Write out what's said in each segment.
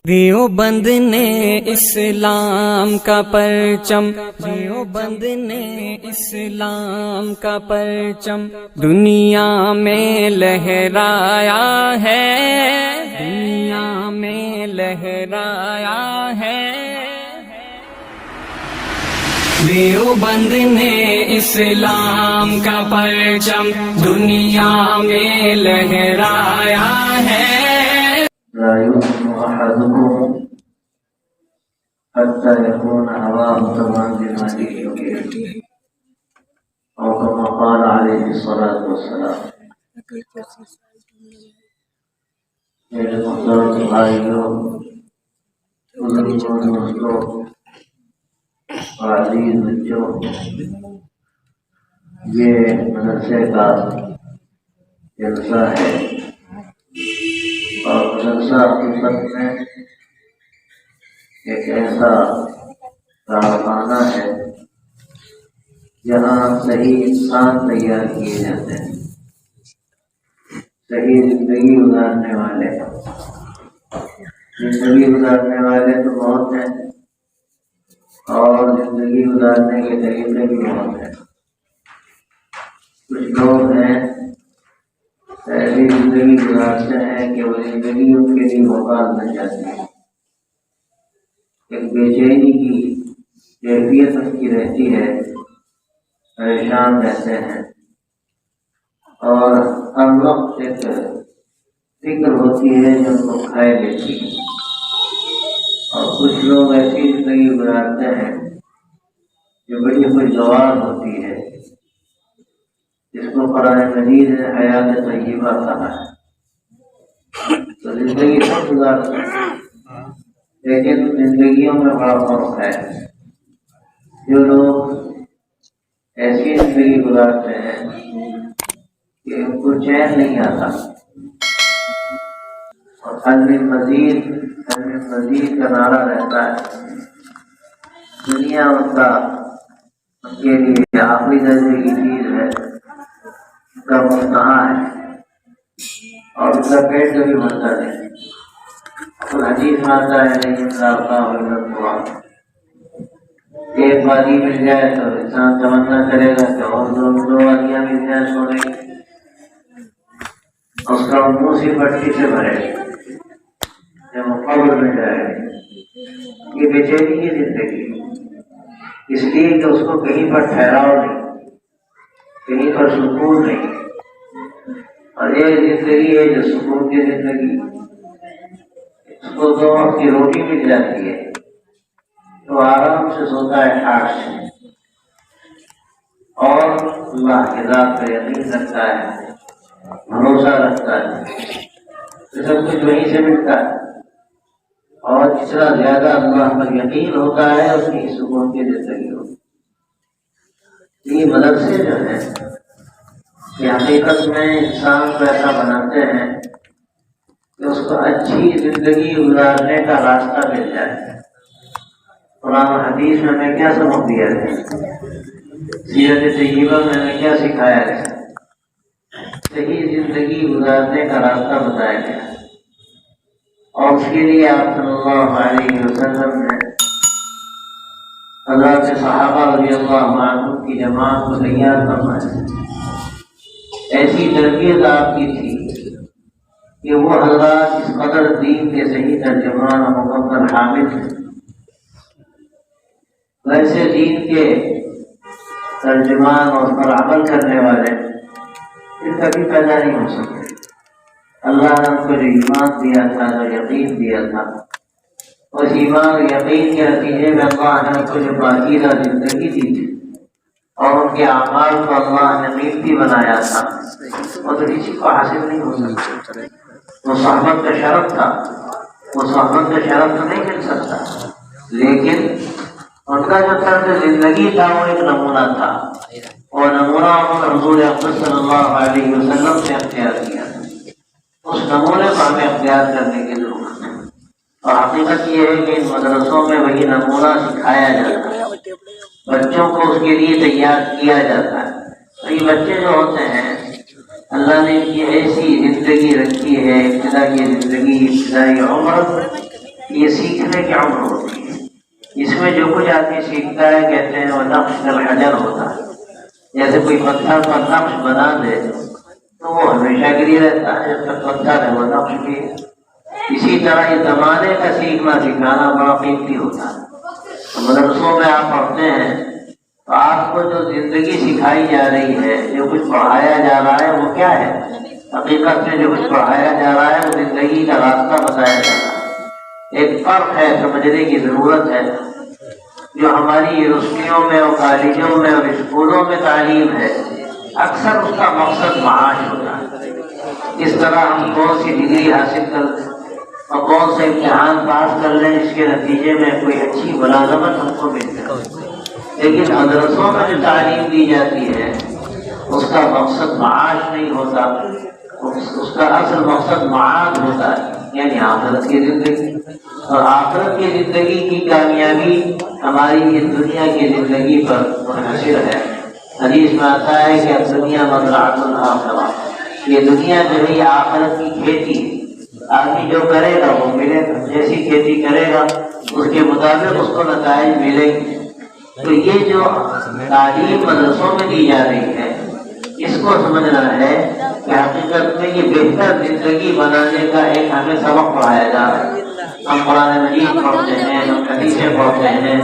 دیوبند نے اسلام کا پرچم، دیوبند نے اسلام کا پرچم دنیا میں لہرایا ہے، دنیا میں لہرایا ہے۔ دیوبند نے اسلام کا پرچم دنیا میں لہرایا ہے۔ لا يؤمن أحدكم حتى يكون هواه تبعا لما جئت به أو كما قال عليه الصلاة والسلام۔ میرے محترم بھائیوں، بزرگوں، دوستوں اور عزیز بچوں، یہ مدرسے کا جلسہ ہے اور جلسہ حقیقت میں ایک ایسا کارخانہ ہے جہاں صحیح انسان تیار کیے جاتے ہیں، صحیح زندگی گزارنے والے۔ زندگی گزارنے والے تو بہت ہیں اور زندگی گزارنے کے طریقے بھی بہت ہیں۔ کچھ لوگ ہیں ایسی زندگی گزارتے ہیں کہ وہ زندگی ان کے لیے محال بن جاتی ہے، ایک بے چینی کی کیفیت ان کی رہتی ہے، پریشان رہتے ہیں اور ہر وقت ایک فکر ہوتی ہے جو ان کو کھائے لیتی ہے۔ اور کچھ لوگ ایسی زندگی گزارتے ہیں جو بڑی خوشگوار ہوتی ہے، جس کو قرآن مجید نے حیات طیبہ کہا ہے۔ تو زندگی سب گزارتے ہیں، لیکن زندگیوں میں بڑا فرق ہے۔ جو لوگ ایسی زندگی گزارتے ہیں کہ ان کو چین نہیں آتا اور حل مزید حل مزید کا نعرہ رہتا ہے، دنیا ان کے لیے آخری درجے کی چیز ہے، کا منتہا ہے اور اس کا پیٹ کبھی بھرتا نہیں۔ حدیث میں آتا ہے نہیں ہوا، ایک وادی مل جائے تو انسان تمنا کرے گا کہ اور دو وادیاں مل جائیں سونے کی، اس کا منہ سی پٹی سے بھرے جب وہ قبر میں جائے۔ یہ بے چینی کی زندگی، اس لیے کہ اس کو کہیں پر ٹھہراؤ نہیں، کہیں پر سکون نہیں۔ اور ایک زندگی ہے جو سکون کی زندگی، اس کو 2 وقت کی روٹی مل جاتی ہے تو آرام سے سوتا ہے ٹھاٹ سے اور اللہ کے ذات پر یقین رکھتا ہے، بھروسہ رکھتا ہے، تو سب کچھ وہیں سے ملتا ہے۔ اور جتنا زیادہ اللہ پر یقین ہوتا ہے اتنی سکون کی زندگی ہوتی ہے۔ یہ مدرسے جو ہیں کہ حقیقت میں انسان کو ایسا بناتے ہیں کہ اس کو اچھی زندگی گزارنے کا راستہ مل جائے۔ قرآن و حدیث میں ہمیں کیا سبق دیا ہے، سیرت طیبہ میں ہمیں کیا سکھایا ہے، صحیح زندگی گزارنے کا راستہ بتایا گیا اور اس کے لیے آپ صلی اللہ علیہ وسلم نے حضرات صحابہ رضی اللہ عنہ کی جماعت کو تیار فرمایا۔ ایسی تربیت آپ کی تھی کہ وہ حضرات اس قدر دین کے صحیح ترجمان اور مکمل حامل ہیں، ویسے دین کے ترجمان اور پر عمل کرنے والے پھر کبھی پیدا نہیں ہو سکتے۔ اللہ نے ان کو جو ایمان دیا تھا، جو یقین دیا تھا، اس ایمان اور یقین کے نتیجے میں اللہ نے ان کو جو پاکیزہ زندگی دی تھی اور ان کے اعمال کو اللہ نے قیمتی بنایا تھا، وہ تو کسی کو حاصل نہیں ہو سکتا۔ وہ صحبت کا شرف تھا، وہ صحبت کا شرف تو نہیں مل سکتا، لیکن ان کا جو طرز زندگی تھا وہ ایک نمونہ تھا، اور نمونہ حضور اکرم صلی اللہ علیہ وسلم سے اختیار کیا۔ اس نمونے کو ہمیں اختیار کرنے کی ضرورت ہے، اور حقیقت یہ ہے کہ ان مدرسوں میں وہی نمونہ سکھایا جاتا ہے، بچوں کو اس کے لیے تیار کیا جاتا ہے۔ تو یہ بچے جو ہوتے ہیں اللہ نے ان کی ایسی زندگی رکھی ہے، ابتدائی زندگی، ابتدائی عمر، یہ سیکھنے کی عمر ہوتی ہے. اس میں جو کچھ آدمی سیکھتا ہے کہتے ہیں وہ نقش الحجر ہوتا ہے. جیسے کوئی پتھر پر نقش بنا دے تو وہ ہمیشہ کے لیے رہتا ہے جب تک پتھر ہے وہ نقش بھی ہے. اسی طرح یہ زمانے کا سیکھنا سکھانا بڑا قیمتی ہوتا ہے. مدرسوں میں آپ پڑھتے ہیں تو آپ کو جو زندگی سکھائی جا رہی ہے، جو کچھ پڑھایا جا رہا ہے وہ کیا ہے؟ حقیقت میں جو کچھ پڑھایا جا رہا ہے وہ زندگی کا راستہ بتایا جا رہا ہے. ایک فرق ہے، سمجھنے کی ضرورت ہے. جو ہماری یونیورسٹیوں میں اور کالجوں میں اور اسکولوں میں تعلیم ہے، اکثر اس کا مقصد معاش ہوتا ہے. اس طرح ہم کون سی ڈگری حاصل کر لیں اور کون سے امتحان پاس کر لیں، اس کے نتیجے میں کوئی اچھی ملازمت ہم کو مل جائے. لیکن مدرسوں میں جو تعلیم دی جاتی ہے اس کا مقصد معاش نہیں ہوتا، اس کا اصل مقصد معاد ہوتا ہے، یعنی آخرت کی زندگی. اور آخرت کی زندگی کی کامیابی ہماری اس دنیا کی زندگی پر منحصر ہے. حدیث میں آتا ہے کہ دنیا مزرعۃ الآخرہ، یہ دنیا جو ہے یہ آخرت کی کھیتی ہے. آدمی جو کرے گا وہ ملے گا، جیسی کھیتی کرے گا اس کے مطابق اس کو نتائج ملیں گے. تو یہ جو تعلیم مدرسوں میں دی جا رہی ہے اس کو سمجھنا ہے کہ حقیقت میں یہ بہتر زندگی بنانے کا ایک ہمیں سبق پڑھایا جا رہا ہے. ہم قرآن مجید پڑھتے ہیں، ہم حدیثیں پڑھتے ہیں،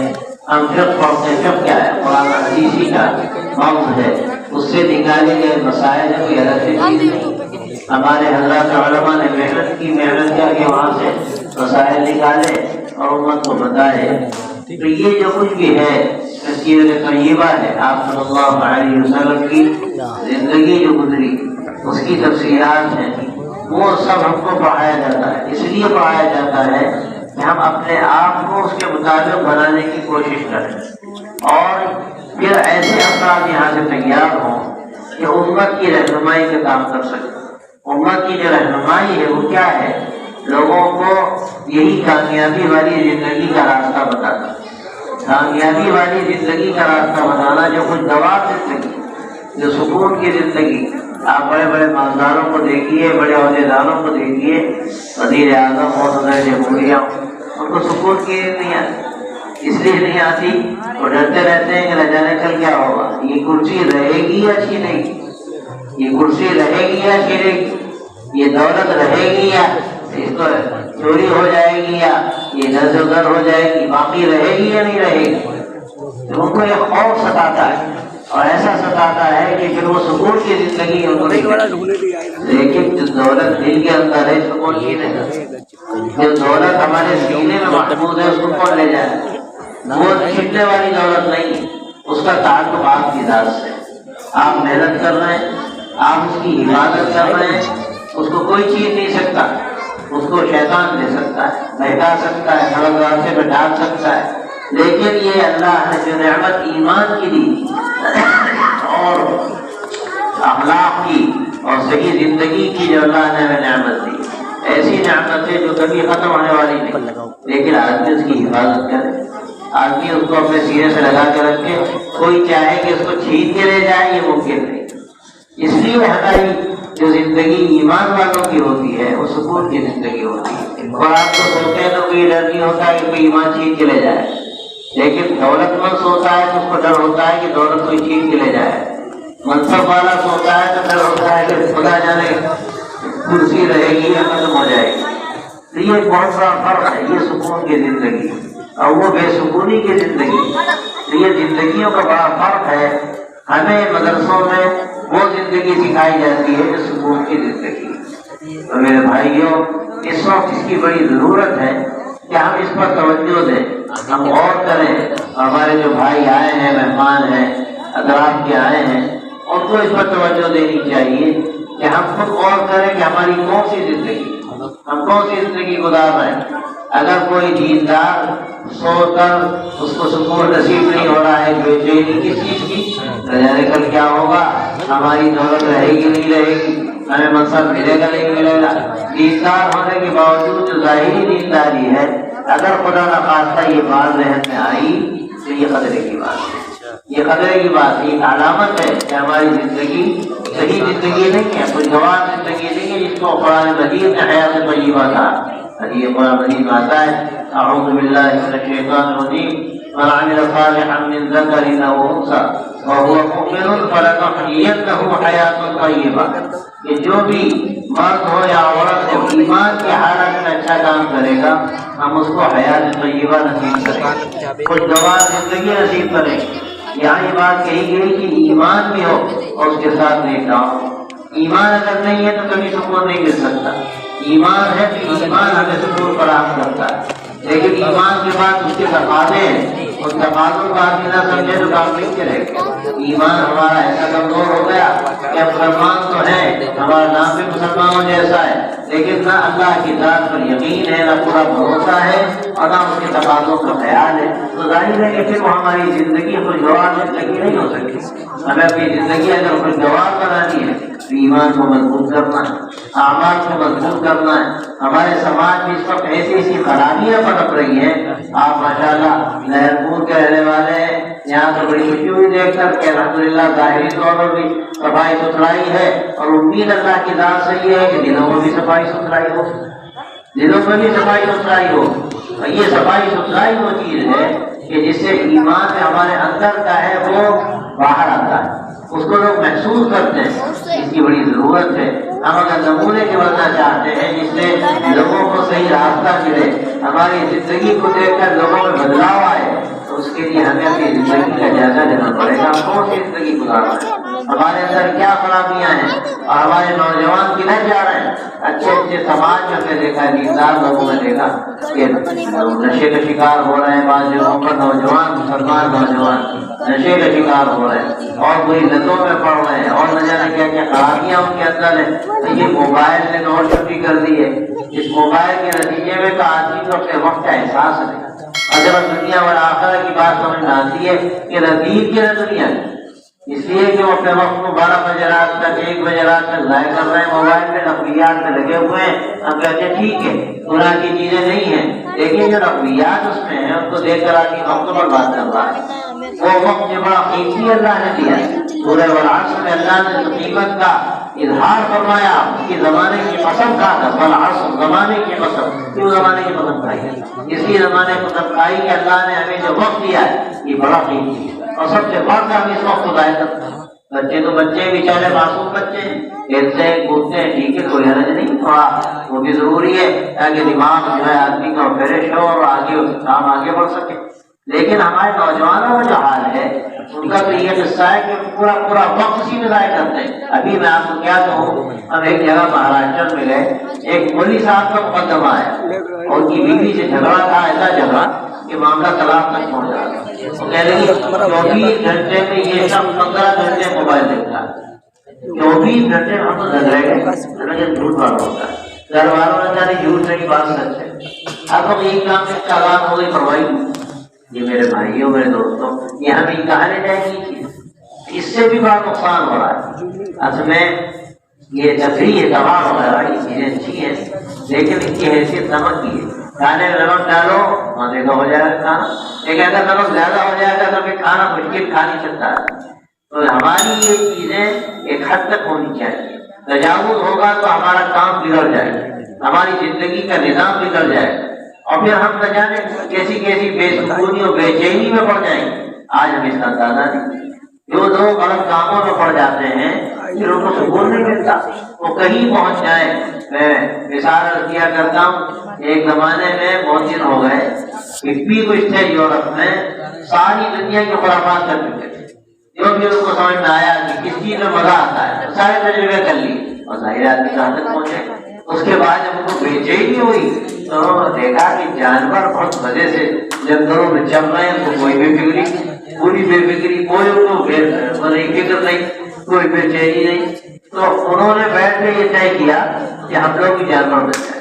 ہم فقہ پڑھتے ہیں. فقہ کیا ہے؟ قرآن حدیثی کا موضوع ہے، اس سے نکالے گئے مسائل ہے، کوئی الگ چیز نہیں. ہمارے حضرات علماء نے محنت کر کے وہاں سے مسائل نکالے اور امت کو بتائے. تو یہ جو کچھ بھی ہے سیرت طیبہ ہے، آپ صلی اللہ علیہ وسلم کی زندگی جو گزری اس کی تفصیلات ہیں، وہ سب ہم کو پڑھایا جاتا ہے. اس لیے پڑھایا جاتا ہے کہ ہم اپنے آپ کو اس کے مطابق بنانے کی کوشش کریں اور پھر ایسے افراد یہاں سے تیار ہوں کہ امت کی رہنمائی کا کام کر سکیں. امت کی جو رہنمائی ہے وہ کیا ہے؟ لوگوں کو یہی کامیابی والی زندگی کا راستہ بتانا. کامیابی والی زندگی کا راستہ بتانا، جو کچھ دوار زندگی، جو سکون کی زندگی. آپ بڑے بڑے مالداروں کو دیکھیے، بڑے عہدیداروں کو دیکھیے، وزیر اعظم اور صدر جمہوریہ، ان کو سکون کی نہیں آتی. اس لیے نہیں آتی وہ ڈرتے رہتے ہیں کہ نہ جانے کل کیا ہوگا، یہ کرسی رہے گی یا چھینے گی، یہ کرسی رہے گی یا چھینے گی، یہ دولت رہے گی یا اس کو چوری ہو جائے گی، یا یہ ادھر سے ادھر ہو جائے گی، باقی رہے گی یا نہیں رہے گی. تو ان کو یہ خوف ستاتا ہے اور ایسا ستاتا ہے کہ پھر وہ سکون کی زندگی ان کو نہیں. لیکن جو دولت دل کے اندر ہے سکون کی نہیں. جو دولت ہمارے سینے میں محفوظ ہے اس کو کون لے جائے؟ وہ چھٹنے والی دولت نہیں، اس کا تعلق آپ کی ذات سے. آپ محنت کر رہے ہیں، آپ اس کی حفاظت کر رہے ہیں، اس کو کوئی چیز نہیں سکتا. اس کو شیطان دے سکتا ہے، بہکا سکتا ہے، غلط راستے پہ ڈال سکتا ہے. لیکن یہ اللہ نے جو نعمت ایمان کی دی اور اخلاق کی اور صحیح زندگی کی جو اللہ نے ہمیں نعمت دی، ایسی نعمت ہے جو کبھی ختم ہونے والی نہیں. لیکن آدمی اس کی حفاظت کرے، آدمی اس کو اپنے سینے سے لگا کے رکھے. کوئی چاہے کہ اس کو چھین کے لے جائے یہ ممکن نہیں. اس لیے ہماری جو زندگی ایمان والوں کی ہوتی ہے وہ سکون کی زندگی ہوتی ہے. اور آپ کو سوچتے ہیں تو کوئی ڈر نہیں ہوتا کہ کوئی ایمان چھین کے لے جائے. لیکن دولت مند سوتا ہے تو اس کو ڈر ہوتا ہے کہ دولت کوئی چھین کے لے جائے. منصب والا سوتا ہے تو ڈر ہوتا ہے کہ خدا جانے کرسی رہے گی یا ختم ہو جائے گی. تو یہ بہت بڑا فرق ہے، یہ سکون کی زندگی اور وہ بے سکونی کی زندگی. تو یہ زندگیوں کا بڑا فرق ہے. ہمیں مدرسوں میں وہ زندگی سکھائی جاتی ہے جو سکون کی زندگی. تو میرے بھائیوں، اس وقت اس کی بڑی ضرورت ہے کہ ہم اس پر توجہ دیں، ہم غور کریں. ہمارے جو بھائی آئے ہیں، مہمان ہیں، اطراف کے آئے ہیں، ان کو اس پر توجہ دینی چاہیے کہ ہم خود غور کریں کہ ہماری کون سی زندگی، ہم کون سی زندگی گزار رہے ہیں. اگر کوئی دیندار سو کر اس کو سکون نصیب نہیں ہو رہا ہے، بے چینی کس چیز کی، جانے کل کیا ہوگا، ہماری دولت رہے گی نہیں رہے گی، ہمیں منصب ملے گا نہیں ملے گا. دیندار ہونے کے باوجود جو ظاہری دینداری ہے، اگر خدا نخواستہ یہ بات ذہن میں آئی تو یہ خطرے کی بات ہے. یہ خطرے کی بات، یہ علامت ہے کہ ہماری زندگی صحیح زندگی نہیں ہے، کوئی گوار زندگی نہیں ہے جس کو قرآن مجید نے حیات طیبہ کہا. یہ قرآن مجید میں آتا ہے اعوذ باللہ من الشیطان الرجیم من عمل صالحا من ذکر او انثى وهو مؤمن فلنحيينه حیاة طیبہ کہ جو بھی مرد ہو یا عورت ہو ایمان کی حالت میں اچھا کام کرے گا ہم اس کو حیات طیبہ نصیب کریں گے، خوشگوار زندگی نصیب کریں گے۔ یہاں یہ بات کہی گئی کہ ایمان بھی ہو اور اس کے ساتھ نیک کام ہو۔ ایمان اگر نہیں ہے تو کبھی سکون نہیں مل سکتا، ایمان ہے تو ایمان ہمیں سکون فراہم کرتا ہے، لیکن ایمان کے بعد اس کے تقاضے ہیں، اس تقاضوں کا آدمی نہ سمجھے تو کام نہیں چلے گا۔ ایمان ہمارا ایسا کمزور ہو گیا کہ مسلمان تو ہے، ہمارا نام بھی مسلمانوں جیسا ہے، لیکن نہ اللہ کی ذات پر یقین ہے، نہ پورا بھروسہ ہے اور نہ اس کے تقاضوں کا خیال ہے، تو ظاہر ہے کہ پھر وہ ہماری زندگی خوشگوار زندگی نہیں ہو سکتی۔ ہمیں اپنی زندگی اگر خوشگوار بنانی ہے تو ایمان کو مضبوط کرنا ہے، اعمال کو مضبوط کرنا ہے۔ ہمارے سماج میں اس وقت ایسی ایسی خرابیاں پنپ رہی ہیں، آپ ماشاءاللہ لہرپور کے رہنے والے ہیں، یہاں تو بڑی خوشی ہوئی دیکھ کر کہ الحمدللہ ظاہری طور پر بھی صفائی ستھرائی ہے، اور امید اللہ کی ذات سے یہ ہے کہ دلوں میں بھی صفائی ستھرائی ہو، دلوں میں بھی صفائی ستھرائی ہو۔ یہ صفائی ستھرائی وہ چیز ہے کہ جس سے ایمان ہمارے اندر کا ہے وہ باہر آتا ہے، اس کو لوگ محسوس کرتے ہیں، اس کی بڑی ضرورت ہے۔ ہم اگر نمونے کے بننا چاہتے ہیں جس سے لوگوں کو صحیح راستہ ملے، ہماری زندگی کو دیکھ کر لوگوں میں بدلاؤ آئے، تو اس کے لیے ہمیں اپنی زندگی کا جائزہ لینا پڑے گا، ہم کون سی زندگی گزارنا ہے، ہمارے اندر کیا خرابیاں ہیں، اور ہمارے نوجوان کدھر جا رہے ہیں۔ اچھے اچھے سماج میں ہم نے دیکھا ہے، دیندار لوگوں میں دیکھا کہ نشے کا شکار ہو رہے ہیں، بعض جگہوں پر نوجوان مسلمان نوجوان نشے کا شکار ہو رہے ہیں اور کوئی لتوں میں پڑ رہے ہیں، اور نہ جانے کیا کیا خرابیاں ان کے اندر ہیں۔ یہ موبائل نے نور چھٹی کر دی ہے، اس موبائل کے نتیجے میں تو آدمی کو اپنے وقت کا احساس ہے، اور جب دنیا اور آخرت کی بات سمجھ میں آتی ہے کہ ندیر کی نہ دنیا، اس لیے کہ وہ اپنے وقت کو 12 بجے رات تک 1 بجے رات تک ضائع کر رہے ہیں، موبائل میں نقلیات میں لگے ہوئے ہیں۔ ہم کہتے ہیں ٹھیک ہے گناہ کی چیزیں نہیں ہیں، لیکن جو نقلیات اس میں ہیں ان کو دیکھ کر آدمی وقت پر بات کر رہا ہے۔ وہ وقت جو بڑا قیمتی اللہ نے دیا ہے، سورہ والعصر میں اللہ نے جو قیمت کا اظہار فرمایا، اس کی زمانے کی قسم کھا کر، والعصر زمانے کی قسم، کیوں زمانے کی قسم کھائی ہے؟ اس لیے زمانے کی قسم کھائی کہ اللہ نے ہمیں جو وقت دیا ہے یہ بڑا قیمتی ہے، اور سب سے بڑھ کر ہم اس وقت کو ضائع کرتے ہیں۔ بچے تو بچے بیچارے معصوم بچے ہیں، کھیلتے ہیں کودتے ہیں، ٹھیک ہے کوئی حرج نہیں، تھوڑا وہ بھی ضروری ہے تاکہ دماغ جو ہے آدمی کا فریش ہو اور آگے کام آگے بڑھ سکے۔ لیکن ہمارے نوجوانوں کا جو حال ہے ان کا تو یہ قصہ ہے کہ پورا پورا وقت اسی میں ضائع کرتے ہیں۔ ابھی میں آپ کو کیا کہوں، ہم ایک جگہ مہاراشٹر میں گئے، ایک مولوی صاحب کا مقدمہ ہے، اور ان کی بیوی سے جھگڑا تھا، ایسا جھگڑا کہ معاملہ طلاق تک پہنچ جاتا۔ وہ کہہ رہی 24 گھنٹے میں یہ سب 15 گھنٹے موبائل دیکھتا ہے، 24 گھنٹے میں ہم تو رہ گئے، جھوٹ والا ہوتا ہے، گھر والوں نے جانے جھوٹ نہیں بات سچ ہے۔ اب ہم ایک کام سے چالان ہو گئی پرواہی، یہ میرے بھائیوں میرے دوستوں، یہ ہمیں کہاں لے جائے گی؟ اس سے بھی بڑا نقصان ہو رہا ہے۔ اصل میں یہ تفریح تباہ وغیرہ یہ چیزیں اچھی ہیں، لیکن ان کی حیثیت نمک کی ہے۔ کھانے میں نمک ڈالو مزے کا ہو جائے گا کھانا، لیکن اگر نمک زیادہ ہو جائے گا تو پھر کھانا مشکل کھا نہیں سکتا ہے۔ تو ہماری یہ چیزیں ایک حد تک ہونی چاہیے، تجاوز ہوگا تو ہمارا کام بگڑ جائے گا، ہماری زندگی کا نظام بگڑ جائے گا، اور پھر ہم نہ جانے کیسی کیسی بے سکونی اور بے چینی میں پڑ جائیں گے۔ آج ہم اس کا اندازہ نہیں، جو لوگ غلط کاموں میں پڑ جاتے ہیں پھر ان کو سکون نہیں ملتا، وہ کہیں پہنچ جائیں۔ میں مثال دیا کرتا ہوں، ایک زمانے میں بہت دن ہو گئے، ہپی کچھ تھے یورپ میں، ساری دنیا کے خرافات کر چکے تھے، جو بھی ان کو سمجھ میں آیا کہ کس چیز میں مزہ آتا ہے سارے تجربے کر لیے، اور ظاہر آدمی کہاں تک پہنچے۔ اس کے بعد جب ان کو بے چینی ہوئی تو دیکھا کہ جانور بہت مزے سے جنگلوں میں چل رہے ہیں، تو کوئی بے فکری، پوری بے فکری، کوئی ان کو فکر نہیں، کوئی بے چینی نہیں۔ تو انہوں نے بیٹھ کے یہ طے کیا کہ ہم لوگ بھی جانور بن جائیں،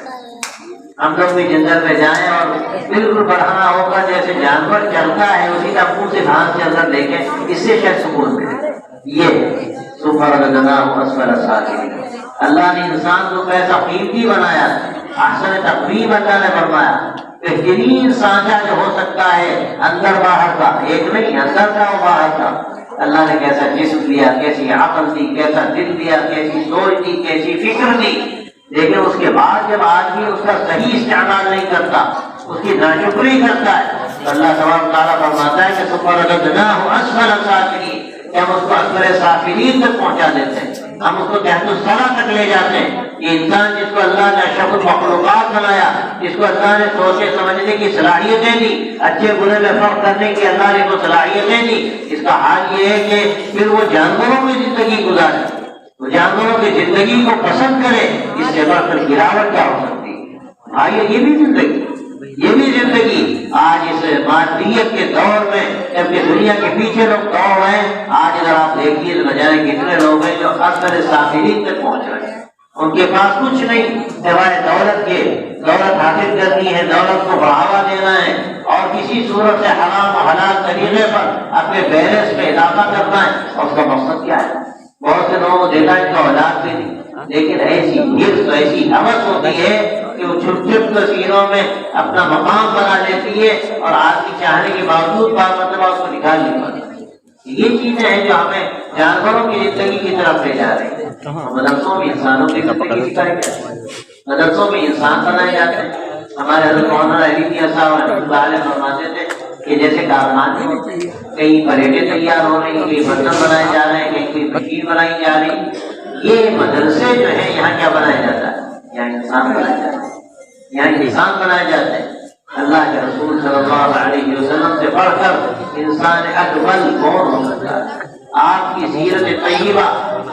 ہم لوگ بھی جنگل میں جائیں اور بالکل بڑھانا ہوگا جیسے جانور چلتا ہے اسی کا منہ سے گھاس کے اندر دیکھیں، اس سے شاید سکون ملے۔ یہ سبحان اللہ نے انسان کو کیسا قیمتی بنایا، احسن تقویم اللہ نے فرمایا، بہترین سانچہ جو ہو سکتا ہے اندر باہر کا، ایک نہیں اندر کا اور باہر کا۔ اللہ نے کیسا جسم دیا، کیسی عقل دی، کیسا دل دیا، کیسی سوچ دی، کیسی فکر دی، لیکن اس کے بعد جب آدمی اس کا صحیح استعمال نہیں کرتا، اس کی ناشکری کرتا ہے، تو اللہ تبارک تعالیٰ فرماتا ہے کہ ثم رددناہ اسفل سافلین، کہ ہم اس کو اسفل سافلین تک پہنچا دیتے ہیں، ہم اس کو تحت الثری تک لے جاتے ہیں۔ یہ انسان جس کو اللہ نے اشرف المخلوقات بنایا، جس کو اللہ نے سوچے سمجھنے کی صلاحیتیں دی، اچھے برے میں فرق کرنے کی اللہ نے کو صلاحیتیں دی، اس کا حال یہ ہے کہ پھر وہ جانوروں میں زندگی گزارے، وہ جانوروں کی زندگی کو پسند کرے، اس سے بڑھ کر گراوٹ کیا ہو سکتی ہے؟ بھائی یہ بھی زندگی، یہ بھی زندگی آج اس مادیت کے دور میں، جبکہ دنیا کے پیچھے لوگ دوڑ رہے ہیں، آج اگر آپ دیکھیے تو بجائے کتنے لوگ ہیں جو اکثر سافلین تک پہنچ رہے ہیں، ان کے پاس کچھ نہیں سوائے دولت کے، دولت حاصل کرنی ہے، دولت کو بڑھاوا دینا ہے، اور کسی صورت سے حرام و حلال طریقے پر اپنے بیلنس میں اضافہ کرنا ہے، اور اس کا مقصد کیا ہے؟ بہت سے لوگوں کو دیکھا ان کا اولاد بھی نہیں، لیکن ایسی حرص، ایسی ہوس ہوتی ہے کہ وہ چھپ چھپ تصویروں میں اپنا مقام بنا لیتی ہے، اور آدمی چاہنے کے باوجود بعض مرتبہ اس کو نکال نہیں پاتی۔ یہ چیزیں ہیں جو ہمیں جانوروں کی زندگی کی طرف لے جا رہی ہیں۔ مدرسوں میں انسانوں کی زندگی سکھائی جاتی ہے، مدرسوں میں انسان بنائے جاتے ہیں۔ ہمارے حضرت مولانا علی میاں صاحب رحمۃ اللہ علیہ فرماتے تھے کہ جیسے کارخانے میں کئی پلیٹیں تیار ہو رہی ہیں، کئی برتن بنائے جا رہے ہیں، کہیں کوئی مشین بنائی جا رہی ہے، یہ مدرسے جو ہیں یہاں کیا بنایا جاتا ہے؟ یہاں انسان بنایا جاتا ہے، یہاں انسان بنائے جاتے ہیں۔ اللہ کے رسول صلی اللہ علیہ وسلم سے بڑھ کر انسان اکمل کون ہو سکتا ہے؟ آپ کی سیرت طیبہ،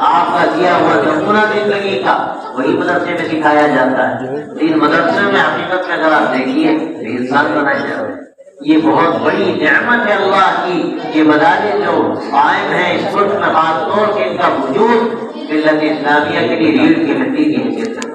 آپ کا دیا ہوا نمونہ زندگی کا، وہی مدرسے میں سکھایا جاتا ہے۔ ان مدرسے میں حقیقت میں اگر آپ دیکھیے تو انسان بنائے جاتے ہیں۔ یہ بہت بڑی نعمت ہے اللہ کی، یہ مدارس جو قائم ہیں اس ملک میں، خاص طور سے ان کا وجود ملت اسلامیہ کے لیے ریڑھ کی ہڈی کی حیثیت ہے۔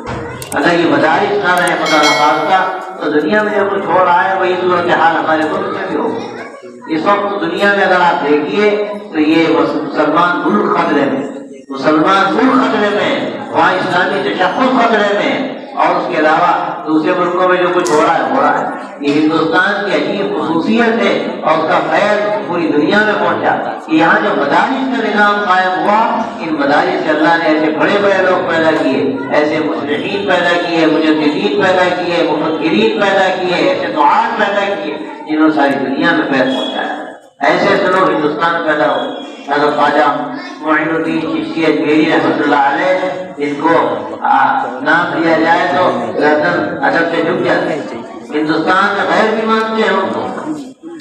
اگر یہ مدارس نہ رہے خدا نخواستہ تو دنیا میں جو کچھ ہو رہا ہے وہی صورتحال ہمارے ملک میں بھی ہوگی۔ اس وقت دنیا میں اگر آپ دیکھیے تو یہ مسلمان ملک خطرے میں، مسلمان ملک خطرے میں، وہاں اسلامی تشخص خطرے میں، اور اس کے علاوہ دوسرے ملکوں میں جو کچھ ہو رہا ہے یہ ہندوستان کی عجیب خصوصیت ہے، اور اس کا فیض پوری دنیا میں پہنچا کہ یہاں جو مدارس کا نظام قائم ہوا، ان مدارس سے اللہ نے ایسے بڑے بڑے لوگ پیدا کیے، ایسے مصلحین پیدا کیے، مجددین پیدا کیے، مفکرین پیدا کیے، ایسے دعات پیدا کیے جنہوں نے ساری دنیا میں فیض پہنچایا۔ ایسے ایسے لوگ ہندوستان پیدا ہوئے، حضرت خواجہ معین الدین چشتی اجمیری رحمۃ اللہ علیہ، جن کو نام دیا جائے تو گردن ادب سے جھک جاتے ہیں، ہندوستان میں غیر بھی مانتے ہیں ان کو،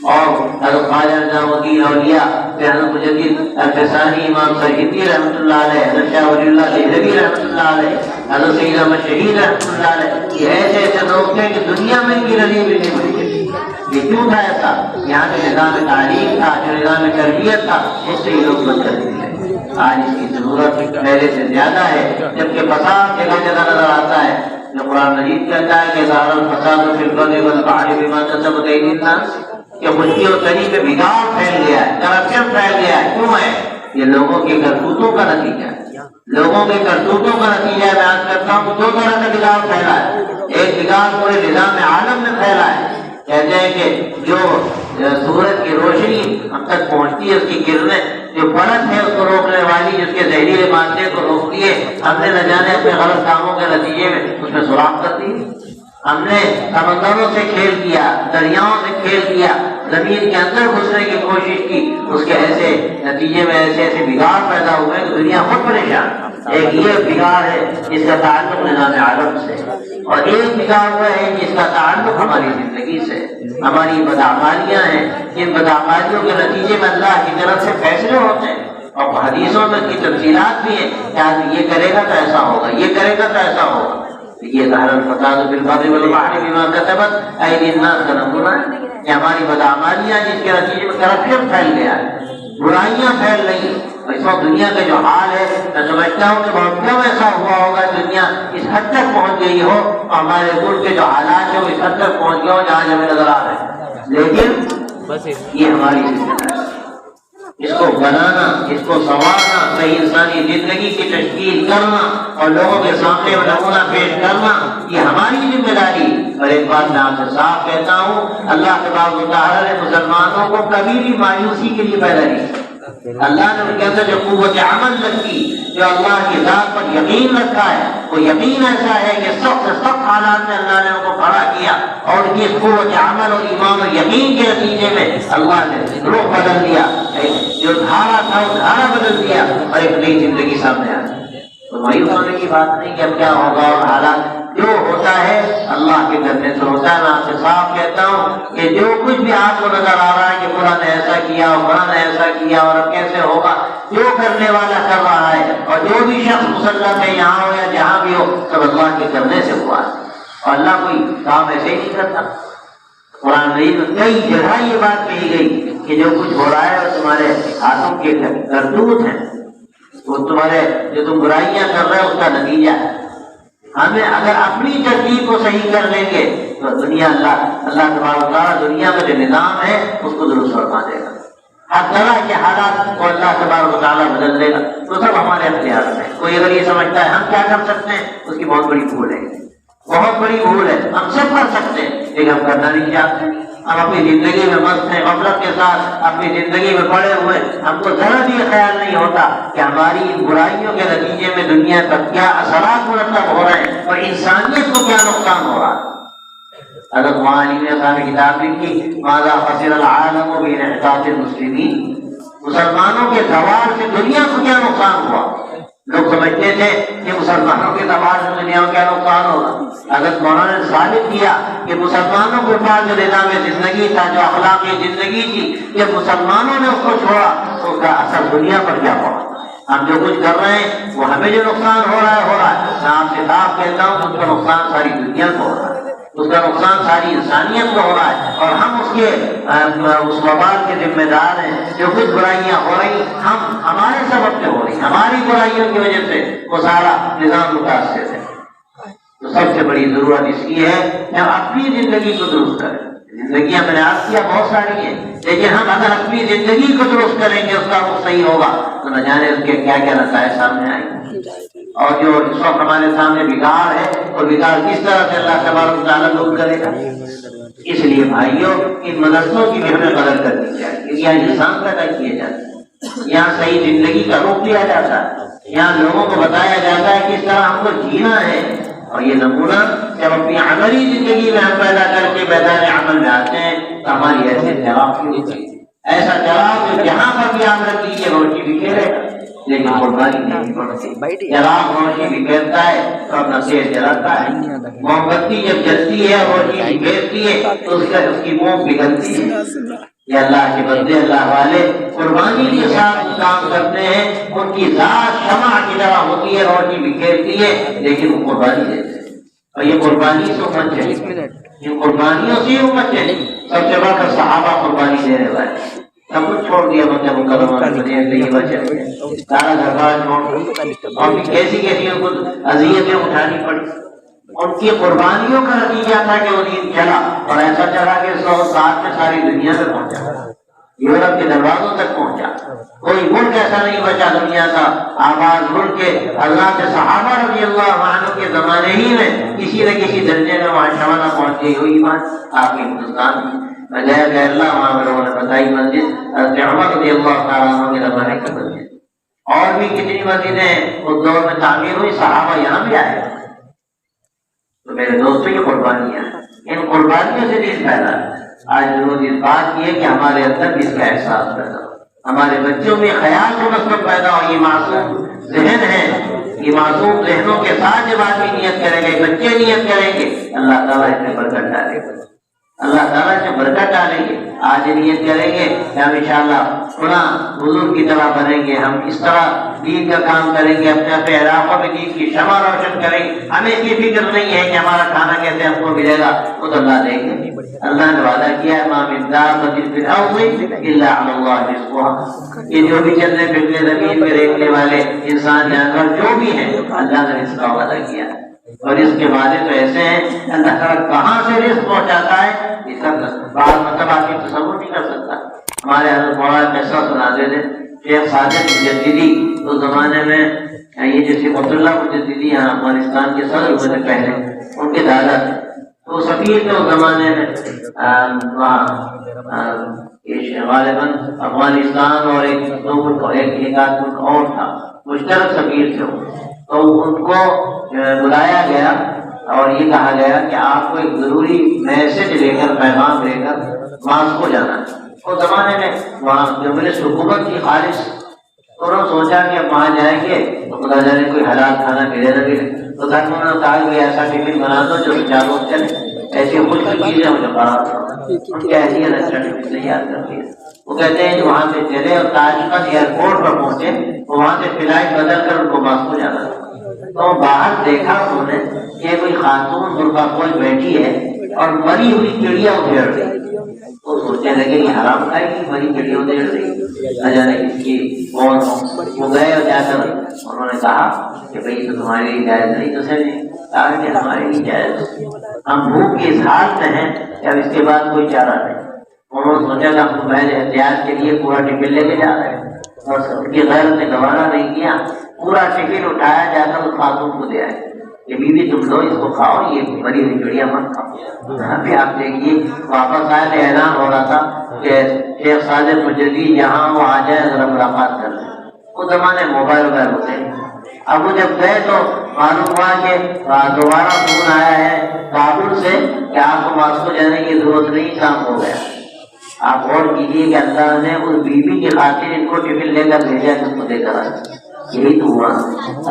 اور حضرت خواجہ نظام الدین اولیاء، حضرت مجدد الفسانی امام سرہندی رحمۃ اللہ علیہ، حضرت شاہ ولی اللہ دہلوی رحمۃ اللہ علیہ، حضرت سید احمد شہید رحمۃ اللہ علیہ، یہ ایسے ایسے لوگ تھے کہ دنیا میں ان کی نظیر بھی نہیں بنی۔ یہ کیوں تھا ایسا؟ یہاں کا نظام تعلیم تھا، جو نظام تربیت تھا، اس سے یہ لوگ بن کرتے تھے۔ آج اس کی ضرورت پہلے سے زیادہ ہے، جبکہ فساد جگہ جگہ نظر آتا ہے، جو قرآن مجید کہتا ہے کہ ظاہر الفساد فی البر والبحر بما کسبت ایدی الناس، کہ خشکی اور تری میں بگاڑ پھیل گیا ہے، کرپشن پھیل گیا ہے۔ کیوں ہے؟ یہ لوگوں کے کرتوتوں کا نتیجہ ہے، لوگوں کے کرتوتوں کا نتیجہ ہے۔ میں آج کرتا ہوں کہ دو طرح کا بگاڑ پھیلا ہے، ایک بگاڑ پورے نظام عالم میں پھیلا ہے۔ کہتے ہیں کہ جو سورج کی روشنی ہم تک پہنچتی ہے، اس کی کرنیں جو پرت ہے اس کو روکنے والی، جس کے زہریلے مادے کو روکتی ہے، ہم نے نہ جانے اپنے غلط کاموں کے نتیجے میں اس میں سوراخ کر دی۔ ہم نے سمندروں سے کھیل کیا، دریاؤں سے کھیل کیا، زمین کے اندر گھسنے کی کوشش کی، اس کے ایسے نتیجے میں ایسے ایسے بگاڑ پیدا ہوئے کہ دنیا خود پریشان۔ ایک یہ بگاڑ ہے جس کا تعلق نظام عالم سے، اور ایک بگاڑ ہوا ہے جس کا تعلق ہماری زندگی سے، ہماری بدعمالیاں ہیں، جن بدعمالیوں کے نتیجے میں اللہ کی طرف سے فیصلے ہوتے ہیں، اور حدیثوں میں کی تفصیلات بھی ہیں کہ آدمی یہ کرے گا تو ایسا ہوگا، یہ کرے گا تو ایسا ہوگا۔ یہ ظاہر الفساد فی البر والبحر بما کسبت ایدی الناس کا نمونہ ہے کہ ہماری بدعمالیاں جس کے نتیجے میں کرپشن پھیل گیا ہے، برائیاں پھیل رہی ہیں۔ اس وقت دنیا کا جو حال ہے، میں سمجھتا ہوں کہ بہت کم ایسا ہوا ہوگا دنیا اس حد تک پہنچ گئی ہو، اور ہمارے ملک کے جو حالات ہیں وہ اس حد تک پہنچ گئے ہو جہاں ہمیں نظر آ رہے ہیں۔ لیکن یہ ہماری ذمہ داری ہے، اس کو بنانا، اس کو سنوارنا، صحیح انسانی زندگی کی تشکیل کرنا اور لوگوں کے سامنے وہ نمونہ پیش کرنا، یہ ہماری ذمہ داری۔ اور ایک بات میں آپ سے صاف کہتا ہوں، اللہ تبارک و تعالیٰ نے مسلمانوں کو کبھی بھی مایوسی کے لیے پیدا نہیں، اللہ نے ان کے اندر جو قوت عمل رکھی، جو اللہ کی ذات پر یقین رکھا ہے، وہ یقین ایسا ہے کہ سخت سے سخت حالات میں اللہ نے ان کو کھڑا کیا، اور ان کی قوت عمل اور ایمان اور یقین کے نتیجے میں اللہ نے روح بدل دیا، جو دھارا تھا وہ دھارا بدل دیا، اور ایک نئی زندگی سامنے آ گئی۔ تو مایوس ہونے کی بات نہیں کہ اب کیا ہوگا، اور حالات جو ہوتا ہے اللہ کے کرنے سے ہوتا ہے۔ میں آپ سے صاف کہتا ہوں کہ جو کچھ بھی آپ کو نظر آ رہا ہے کہ فلاں نے ایسا کیا اور فلاں نے ایسا کیا اور اب کیسے ہوگا، جو کرنے والا کر رہا ہے، اور جو بھی شخص مسلط ہے یہاں ہو یا جہاں بھی ہو، سب اللہ کے کرنے سے ہوا ہے، اور اللہ کوئی کام ایسے ہی نہیں کرتا۔ قرآن مجید میں کئی جگہ یہ بات کہی گئی کہ جو کچھ ہو رہا ہے وہ تمہارے ہاتھوں کے کرتوت ہیں، وہ تمہارے جو تم برائیاں کر رہے ہو اس کا نتیجہ ہے۔ ہمیں اگر اپنی ترتیب کو صحیح کر لیں گے تو دنیا اللہ تبارک و تعالیٰ دنیا میں جو نظام ہے اس کو درست فرما دے گا، ہر طرح کے حالات کو اللہ تبارک و تعالیٰ بدل دے گا۔ تو سب ہمارے اختیار میں۔ کوئی اگر یہ سمجھتا ہے ہم کیا کر سکتے ہیں، اس کی بہت بڑی بھول ہے، بہت بڑی بھول ہے۔ ہم سب کر سکتے ہیں لیکن ہم کرنا نہیں چاہتے۔ ہم اپنی زندگی میں مست ہیں، غفلت کے ساتھ اپنی زندگی میں پڑے ہوئے، ہم کو ذرا بھی خیال نہیں ہوتا کہ ہماری ان برائیوں کے نتیجے میں دنیا پر کیا اثرات مرتب ہو رہے ہیں اور انسانیت کو کیا نقصان ہو رہا ہے۔ حضرت معلم نے صاحب کتاب لکھی ماذا خسر العالم بانحطاط المسلمین، مسلمانوں کے زوال سے دنیا کو کیا نقصان ہوا۔ لوگ سمجھتے تھے کہ مسلمانوں کے زوال سے دنیا کو کیا نقصان ہوگا۔ حضرت مولانا نے ثابت کیا کہ مسلمانوں کے پاس جو نظام زندگی تھا، جو اخلاقی زندگی تھی، جب مسلمانوں نے اس کو چھوڑا تو اس کا اثر دنیا پر کیا ہوا۔ ہم جو کچھ کر رہے ہیں وہ ہمیں جو نقصان ہو رہا ہے۔ میں آپ سے صاف کہتا ہوں اس کا نقصان ساری دنیا کو ہو رہا ہے، اس کا نقصان ساری انسانیت کو ہو رہا ہے، اور ہم اس کے اس وبال کے ذمہ دار ہیں۔ جو کچھ برائیاں ہو رہی ہمارے سبب سے ہو رہی، ہماری برائیوں کی وجہ سے وہ سارا نظام متاثر ہے۔ تو سب سے بڑی ضرورت اس کی ہے کہ ہم اپنی زندگی کو درست کریں۔ زندگیاں میں نے عرض کیا بہت ساری ہیں، لیکن ہم اگر اپنی زندگی کو درست کریں گے، اس کا رخ صحیح ہوگا، تو نہ جانے اس کے کیا کیا نتائج سامنے آئیں گے۔ اور جو اس وقت ہمارے سامنے بگاڑ ہے، اور بگاڑ کس طرح سے اللہ تبارک و تعالیٰ دور کرے گا۔ اس لیے بھائیوں ان مدرسوں کی بھی ہمیں قدر کرنی چاہیے۔ یہاں انسان پیدا کیے جاتے ہیں، یہاں صحیح زندگی کا رخ دیا جاتا ہے، یہاں لوگوں کو بتایا جاتا ہے کہ اس طرح ہم کو جینا ہے۔ اور یہ نمونہ جب اپنی عملی زندگی میں ہم پیدا کر کے میدان عمل میں آتے ہیں تو ہماری ایسے جواب کی ہوتی ہے، ایسا جواب جو جہاں پر بھی آپ رکھ لیجیے روشنی بکھیرے گا، لیکن قربانی نہیں پڑتی۔ جواب روشنی بکھیرتا ہے تو اپنا تیز جلاتا ہے، موم بتی جب جلتی ہے روشنی بکھیرتی ہے تو اس کی موم پگھلتی ہے۔ یہ اللہ کے بندے، اللہ والے قربانی کے ساتھ کام کرتے ہیں، ان کی ذات شمع کی طرح ہوتی ہے، روشنی بکھیرتی ہے، لیکن وہ قربانی دیتے ہیں۔ اور یہ قربانی سے امت چلی، ان قربانیوں سے امت چلی۔ سب سے بڑھ کر صحابہ قربانی دینے والے، سب کچھ چھوڑ دیا مکہ مکرمہ طیبہ چلے گئے، سارا گھر بار چھوڑ دیا، اور کیسی کیسی ان کو اذیتیں اٹھانی پڑی۔ ان کی قربانیوں کا نتیجہ تھا کہ وہ دین چلا، اور ایسا چلا کہ 100 سال میں ساری دنیا میں پہنچا، یورپ کے دروازوں تک پہنچا۔ کوئی ملک ایسا نہیں بچا دنیا کا آباد ملک کے اللہ کے صحابہ رضی اللہ عنہ کے زمانے ہی میں کسی نہ کسی درجے میں وہاں شمانہ پہنچ گئی ہوئی بات آپ کے ہندوستان میں گیا کہ اللہ وہاں لوگوں نے بتائی مسجد حضرت عمر رضی اللہ تعالیٰ عنہ کے زمانے کی مسجد، اور بھی کتنی مسجدیں اس دور میں تعمیر ہوئی، صحابہ یہاں بھی آئے۔ تو میرے دوستوں کی قربانیاں، ان قربانیوں سے دین پیدا ہے۔ آج ضرورت اس بات کی ہے کہ ہمارے اندر بھی اس کا احساس پیدا ہو، ہمارے بچوں میں خیال کو مثبت پیدا ہو۔ یہ معصوم ذہن ہے، یہ معصوم ذہنوں کے ساتھ جب آدمی نیت کریں گے، بچے نیت کریں گے، اللہ تعالیٰ اس میں برکت ڈالے گا، اللہ تعالیٰ اس میں برکت ڈالیں گے۔ آج نیت کریں گے کہ ہم انشاءاللہ فلاں بزرگ کی طرح بنیں گے، ہم اس طرح دین کا کام کریں گے، اپنے اپنے علاقوں میں دین کی شمع روشن کریں گے۔ ہمیں اس کی فکر نہیں ہے کہ ہمارا کھانا کیسے ہم کو ملے گا، وہ تو اللہ دیں گے۔ اللہ نے وعدہ کیا ہے مَا مِن دَابَّةٍ فِي الْأَرْضِ إِلَّا عَلَى اللَّهِ رِزْقُهَا، یہ جو بھی چلنے پھرنے زمین پہ رہنے والے انسان جانور جو بھی ہیں، اللہ نے رزق کا وعدہ کیا ہے۔ اور اس کے وعدے تو ایسے ہیں، اللہ تعالیٰ کہاں سے رزق پہنچاتا ہے یہ سب بعض مطلب آپ کی تصور نہیں کر سکتا۔ ہمارے حضرت مولانا پیسہ سناتے تھے شیخ صادق مجددی، اس زمانے میں یہ جو صفت اللہ مجددی یہاں افغانستان کے صدر ہوئے تھے پہلے، ان کے دادا تھے تو سفیر تھے اس زمانے میں غالباً افغانستان اور ایک آدھ ملک اور تھا، مشترک سفیر تھے وہ. تو ان کو بلایا گیا اور یہ کہا گیا کہ آپ کو ایک ضروری میسج لے کر، پیغام لے کر ماسکو جانا ہے. اس زمانے میں وہاں کمیونسٹ حکومت کی خالص، تو انہوں نے سوچا کہ اب وہاں جائیں گے تو خدا جانے کوئی حلال کھانا ملے نہ ملے. تو گھر میں انہوں نے کہا کہ ایسا ٹفن بنا دو جو چاروں چلے، ایسی کچھ چیزیں مجھے بڑا ان کی ایسی اچھا ٹفن تیار کر دیا. وہ کہتے ہیں کہ وہاں سے چلے اور تاشقند ایئرپورٹ پر پہنچے تو وہاں سے فلائٹ بدل کر ان کو ماسکو جانا تھا. تو باہر دیکھا انہوں نے کہ کوئی خاتون برقع پوش بیٹھی ہے اور مری ہوئی چڑیا ادھیڑ رہی. تو سوچنے لگے کہ حرام کھائے گی، مری چڑیا ادھیڑ رہی، نہ جانے کس کی کون ہو. وہ گئے اور جا کر انہوں نے کہا کہ بھائی تو تمہارے لیے جائز نہیں. تو سے کہا کہ ہمارے لیے جائز، ہم بھوک کی اظہار میں ہیں کہ اب اس کے بعد کوئی چارہ نہیں. انہوں نے سوچا کہ ہم پہلے احتیاط کے لیے پورا ٹفن لے کے جا رہے ہیں، اور ان کی غیرت نے گوارا نہیں کیا. پورا ٹفن اٹھایا جا کر اس خاتون کو دے آئے کہ بیوی تم لو اس کو کھاؤ، یہ بڑی ہوئی چڑیا مت کھاؤ. ابھی آپ دیکھیے واپس آئے تو اعلان ہو رہا تھا کہ شیخ صادق مجددی جہاں وہ آ جائے ذرا ملاقات کر لیں. اس زمانے موبائل وغیرہ ہوتے ہیں. اب وہ جب گئے تو معلوم ہوا کہ دوبارہ فون آیا ہے کابل سے کہ آپ کو ماسکو جانے کی ضرورت نہیں، کام ہو گیا. آپ غور کیجیے کہ اللہ نے اس بیوی کی خاطر ان کو ٹفن لے کر بھیجا جس کو دے کر آئے. یہی تو ہوا.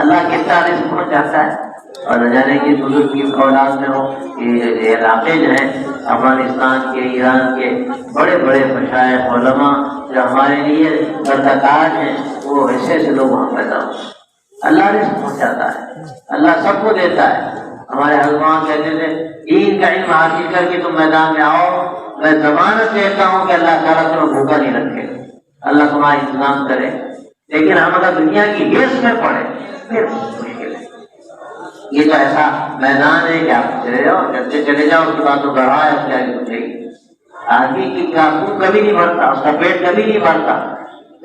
اللہ کتنا رزق کو چاہتا ہے. اور نہ جانے کی بزرگ کی اولاد میں ہو. یہ علاقے جو ہیں افغانستان کے، ایران کے بڑے بڑے مشائخ علماء جو ہمارے لیے برکتاج ہیں، وہ ایسے ایسے لوگ وہاں پیدا ہو. اللہ رزق پہنچاتا ہے، اللہ سب کو دیتا ہے. ہمارے حضرات کہتے تھے دین کا علم حاصل کر کے تم میدان میں آؤ، میں ضمانت دیتا ہوں کہ اللہ تعالیٰ تمہیں بھوکا نہیں رکھے، اللہ تمہارا انتظام کرے. لیکن ہم اگر دنیا کی ہرس میں پڑے پھر مشکل ہے. یہ تو ایسا میدان ہے کہ آپ چلے جاؤ، جب چلے جاؤ اس کے بعد تو گڑھا ہے، اس کے آگے کچھ نہیں. آدمی کی کاپو کبھی نہیں بھرتا، اس کا پیٹ کبھی نہیں بھرتا.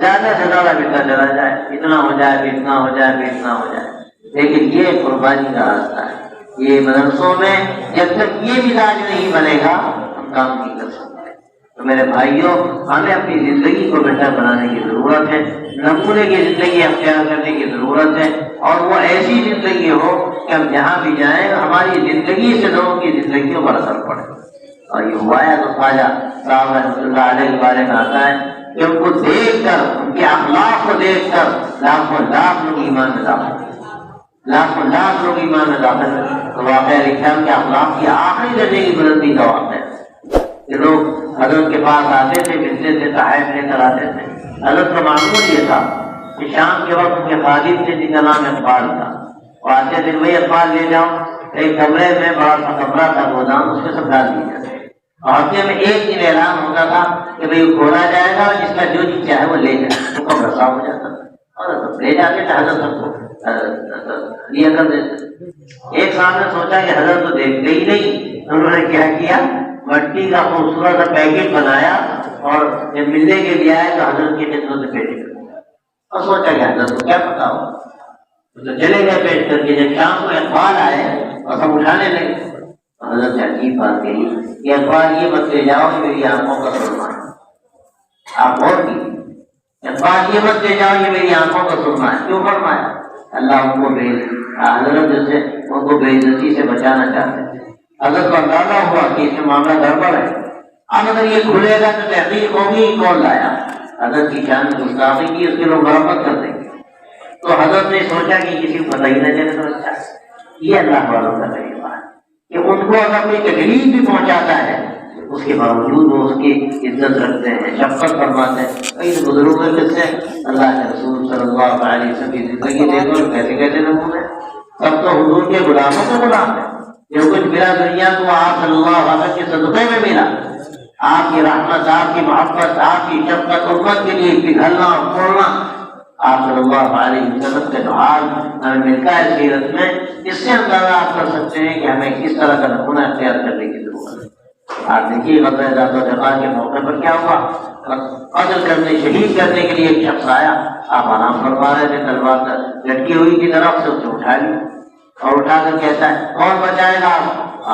زیادہ سے زیادہ بکتا چلا جائے، اتنا ہو جائے پھر اتنا ہو جائے پھر اتنا ہو جائے. لیکن یہ قربانی کا راستہ ہے. یہ مدرسوں میں جب تک یہ مزاج نہیں بنے گا ہم کام نہیں کر سکتے. تو میرے بھائیوں، ہمیں اپنی زندگی کو بہتر بنانے کی ضرورت ہے، نمونے کی زندگی اختیار کرنے کی ضرورت ہے. اور وہ ایسی زندگی ہو کہ ہم جہاں بھی جائیں ہماری زندگی سے لوگوں کی زندگیوں پر اثر پڑے. اور یہ ہوا ہے تو خواجہ صاحب رحمۃ اللہ علیہ کے بارے میں آتا ہے کہ ان کو دیکھ کر، ان کے اخلاق کو دیکھ کر لاکھوں لاکھ لوگ ایمان میں داخل، لاکھوں لاکھ لوگ ایمان میں داخل. تو واقعہ لکھا ہے کہ اخلاق کی آخری درجے کی بلندی کا واقعہ ہے کہ لوگ حضرت کے پاس آتے تھے، ملتے تھے، تحائف لے کر آتے تھے. حضرت کا معمول یہ تھا کہ شام کے وقت ان کے خادم تھے جن کا نام اقبال تھا، وہ آتے تھے وہی اقبال لے جاؤ. ایک کمرے میں بڑا سا کمرہ تھا گودام، اس میں سب ڈال دیا جاتا. ہفتے میں ایک دن اعلان ہوتا تھا کہ بھائی کھولا جائے گا، جس کا جو جی چاہے وہ لے جائے. وہ کمرہ صاف ہو جاتا اور لے جاتے تھے. حضرت سب کو لیا کر دیتے. ایک صاحب نے سوچا کہ حضرت تو دیکھتے ہی نہیں. انہوں نے کیا کیا، مٹی کا خوبصورت سا پیکٹ بنایا اور جب ملنے کے لیے آئے تو حضرت کی خدمت میں پیش کر دیا. اور سوچا کہ حضرت کو کیا پتا ہو. تو چلے گئے پیش کر کے. جب شام کو اقبال آئے اور سب اٹھانے لگے، حضرت سے عجیب بات کہی کہ اقبال یہ مت لے جاؤ یہ میری آنکھوں کا سرما ہے. آپ اور بھی اقبال یہ مت لے جاؤ یہ میری آنکھوں کا سرما ہے. کیوں فرمایا؟ اللہ ان کو حضرت جیسے ان کو بے عزتی سے بچانا چاہتے تھے. حضرت کو اندازہ ہوا کہ اس میں معاملہ گڑبڑ ہے. اب اگر یہ کھلے گا تو تحقیق ہوگی کون لایا. حضرت کی شان میں گستاخی کی، اس کے لوگ مرمت کر دیں گے. تو حضرت نے سوچا کہ کسی کو پتہ ہی نہ چلے تو اچھا. یہ اللہ والوں کا طریقہ ہے کہ ان کو اگر کوئی تکلیف بھی پہنچاتا ہے اس کے باوجود وہ اس کی عزت رکھتے ہیں، شفقت فرماتے ہیں. کئی بزرگوں کے سے اللہ کے رسول صلی اللہ علیہ وسلم کی زندگی دیکھو کیسے کیسے نمونے. سب تو حضور کے غلاموں کے غلام ہیں. جو کچھ ملا دنیا کو آپ صلی اللہ علیہ وسلم کے صدقے میں ملا. آپ کی رحمت، آپ کی محبت، آپ کی شفقت امت کے لیے پگھلنا اور پھوڑنا آپ صلی اللہ علیہ وسلم کے حال ہمیں ملتا ہے سیرت میں. اس سے اندازہ آپ کر سکتے ہیں کہ ہمیں کس طرح کا نمونہ اختیار کرنے کی ضرورت ہے. آپ دیکھیے غزوہ ذات الرقاع کے موقع پر کیا ہوا. قتل کرنے، شہید کرنے کے لیے ایک شخص آیا. آپ آرام فرما رہے تھے، تلوار لٹکی ہوئی کی طرف سے اسے اٹھا لی اور اٹھا کر کہتا ہے کون بچائے گا؟